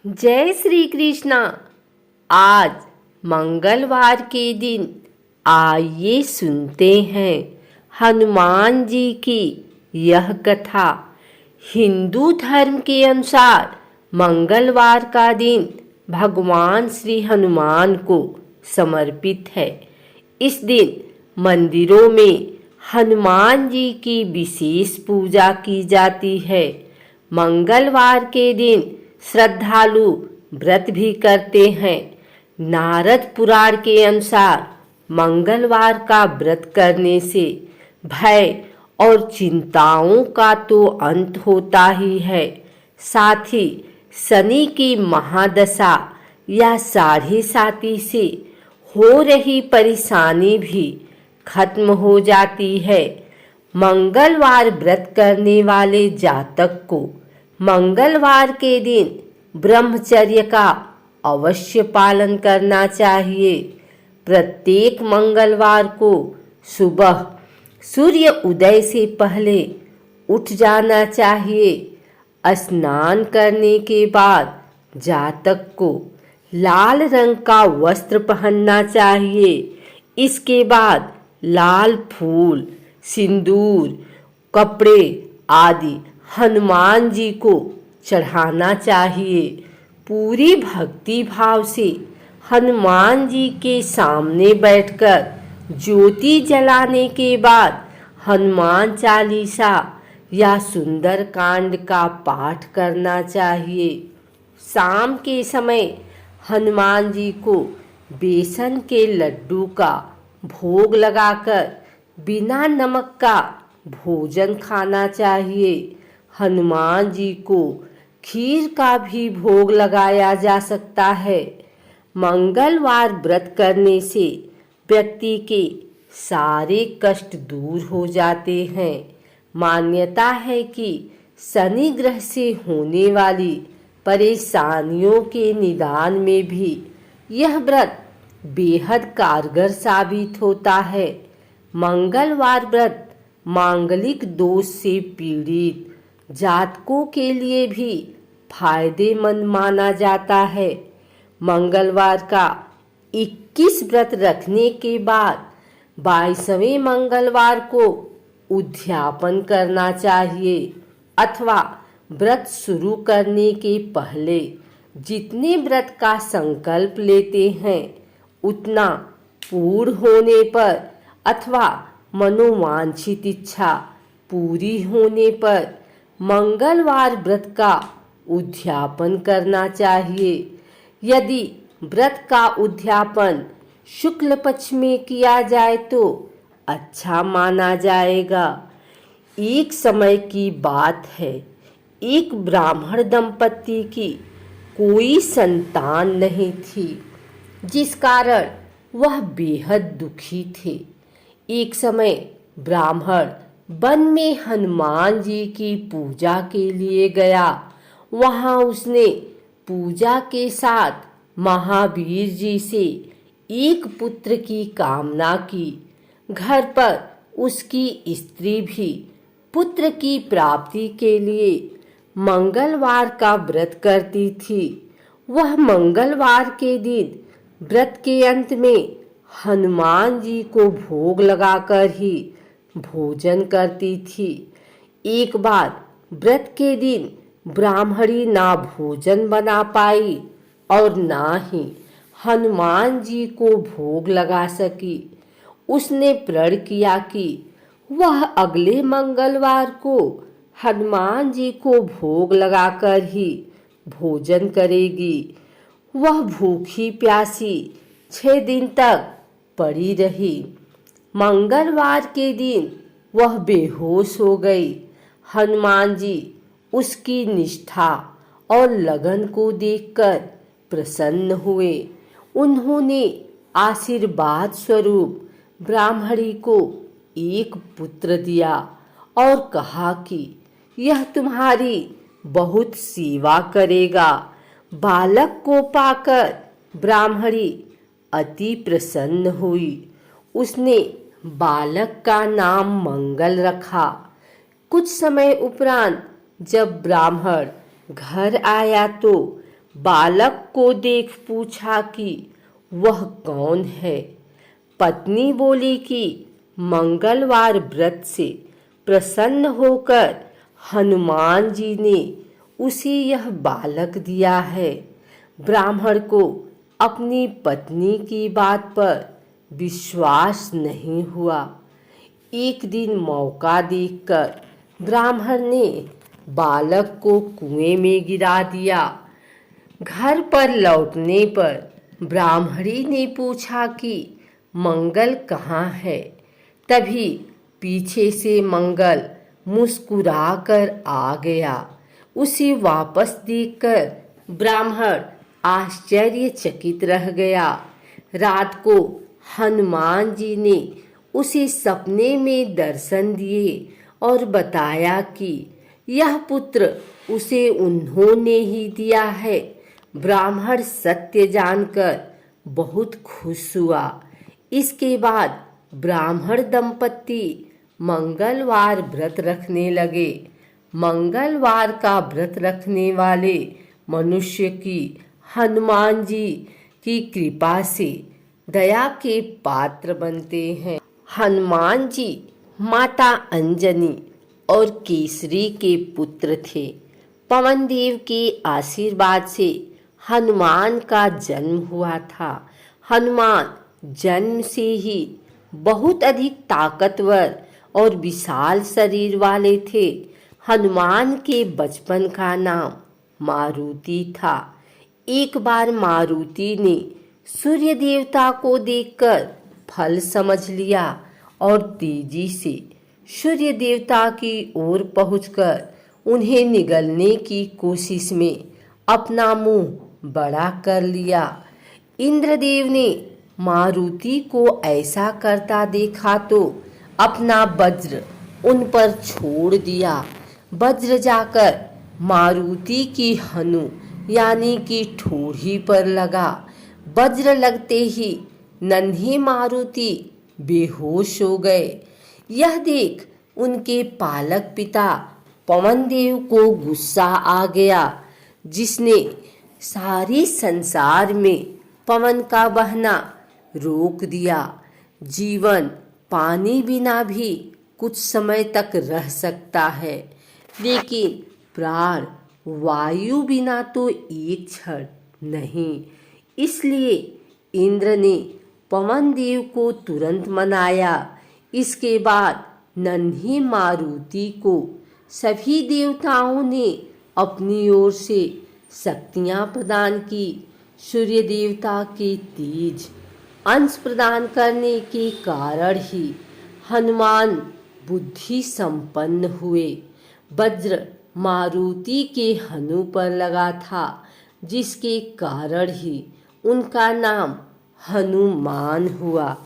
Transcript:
जय श्री कृष्णा। आज मंगलवार के दिन आइए सुनते हैं हनुमान जी की यह कथा। हिंदू धर्म के अनुसार मंगलवार का दिन भगवान श्री हनुमान को समर्पित है। इस दिन मंदिरों में हनुमान जी की विशेष पूजा की जाती है। मंगलवार के दिन श्रद्धालु व्रत भी करते हैं। नारद पुराण के अनुसार मंगलवार का व्रत करने से भय और चिंताओं का तो अंत होता ही है, साथ ही शनि की महादशा या साढ़े साती से हो रही परेशानी भी खत्म हो जाती है। मंगलवार व्रत करने वाले जातक को मंगलवार के दिन ब्रह्मचर्य का अवश्य पालन करना चाहिए। प्रत्येक मंगलवार को सुबह सूर्य उदय से पहले उठ जाना चाहिए। स्नान करने के बाद जातक को लाल रंग का वस्त्र पहनना चाहिए। इसके बाद लाल फूल, सिंदूर, कपड़े आदि हनुमान जी को चढ़ाना चाहिए। पूरी भक्ति भाव से हनुमान जी के सामने बैठकर ज्योति जलाने के बाद हनुमान चालीसा या सुंदर कांड का पाठ करना चाहिए। शाम के समय हनुमान जी को बेसन के लड्डू का भोग लगाकर बिना नमक का भोजन खाना चाहिए। हनुमान जी को खीर का भी भोग लगाया जा सकता है। मंगलवार व्रत करने से व्यक्ति के सारे कष्ट दूर हो जाते हैं। मान्यता है कि शनि ग्रह से होने वाली परेशानियों के निदान में भी यह व्रत बेहद कारगर साबित होता है। मंगलवार व्रत मांगलिक दोष से पीड़ित जातकों के लिए भी फायदेमंद माना जाता है। मंगलवार का 21 व्रत रखने के बाद 22वें मंगलवार को उद्यापन करना चाहिए अथवा व्रत शुरू करने के पहले जितने व्रत का संकल्प लेते हैं उतना पूर्ण होने पर अथवा मनोवांछित इच्छा पूरी होने पर मंगलवार व्रत का उद्यापन करना चाहिए। यदि व्रत का उद्यापन शुक्ल पक्ष में किया जाए तो अच्छा माना जाएगा। एक समय की बात है, एक ब्राह्मण दंपति की कोई संतान नहीं थी, जिस कारण वह बेहद दुखी थे। एक समय ब्राह्मण वन में हनुमान जी की पूजा के लिए गया। वहां उसने पूजा के साथ महावीर जी से एक पुत्र की कामना की। घर पर उसकी स्त्री भी पुत्र की प्राप्ति के लिए मंगलवार का व्रत करती थी। वह मंगलवार के दिन व्रत के अंत में हनुमान जी को भोग लगाकर ही भोजन करती थी। एक बार व्रत के दिन ब्राह्मणी ना भोजन बना पाई और ना ही हनुमान जी को भोग लगा सकी। उसने प्रण किया कि वह अगले मंगलवार को हनुमान जी को भोग लगाकर ही भोजन करेगी। वह भूखी प्यासी 6 दिन तक पड़ी रही। मंगलवार के दिन वह बेहोश हो गई। हनुमान जी उसकी निष्ठा और लगन को देखकर प्रसन्न हुए। उन्होंने आशीर्वाद स्वरूप ब्राह्मणी को एक पुत्र दिया और कहा कि यह तुम्हारी बहुत सेवा करेगा। बालक को पाकर ब्राह्मणी अति प्रसन्न हुई। उसने बालक का नाम मंगल रखा। कुछ समय उपरांत जब ब्राह्मण घर आया तो बालक को देख पूछा कि वह कौन है। पत्नी बोली कि मंगलवार व्रत से प्रसन्न होकर हनुमान जी ने उसे यह बालक दिया है। ब्राह्मण को अपनी पत्नी की बात पर विश्वास नहीं हुआ। एक दिन मौका देखकर ब्राह्मण ने बालक को कुएं में गिरा दिया। घर पर लौटने पर ब्राह्मणी ने पूछा कि मंगल कहाँ है। तभी पीछे से मंगल मुस्कुराकर आ गया। उसे वापस देखकर ब्राह्मण आश्चर्यचकित रह गया। रात को हनुमान जी ने उसे सपने में दर्शन दिए और बताया कि यह पुत्र उसे उन्होंने ही दिया है। ब्राह्मण सत्य जानकर बहुत खुश हुआ। इसके बाद ब्राह्मण दंपत्ति मंगलवार व्रत रखने लगे। मंगलवार का व्रत रखने वाले मनुष्य की हनुमान जी की कृपा से दया के पात्र बनते हैं। हनुमान जी माता अंजनी और केसरी के पुत्र थे। पवन देव के आशीर्वाद से हनुमान का जन्म हुआ था। हनुमान जन्म से ही बहुत अधिक ताकतवर और विशाल शरीर वाले थे। हनुमान के बचपन का नाम मारुति था। एक बार मारुति ने सूर्य देवता को देखकर फल समझ लिया और तेजी से सूर्य देवता की ओर पहुंचकर उन्हें निगलने की कोशिश में अपना मुंह बड़ा कर लिया। इंद्रदेव ने मारुति को ऐसा करता देखा तो अपना वज्र उन पर छोड़ दिया। वज्र जाकर मारुति की हनु यानी कि ठोड़ी पर लगा। वज्र लगते ही नन्हे मारुति बेहोश हो गए। यह देख उनके पालक पिता पवन देव को गुस्सा आ गया, जिसने सारे संसार में पवन का बहना रोक दिया। जीवन पानी बिना भी कुछ समय तक रह सकता है, लेकिन प्राण वायु बिना तो एक क्षण नहीं। इसलिए इंद्र ने पवन देव को तुरंत मनाया। इसके बाद नन्ही मारुति को सभी देवताओं ने अपनी ओर से शक्तियां प्रदान की। सूर्य देवता के तेज अंश प्रदान करने के कारण ही हनुमान बुद्धि संपन्न हुए। वज्र मारुति के हनु पर लगा था, जिसके कारण ही उनका नाम हनुमान हुआ।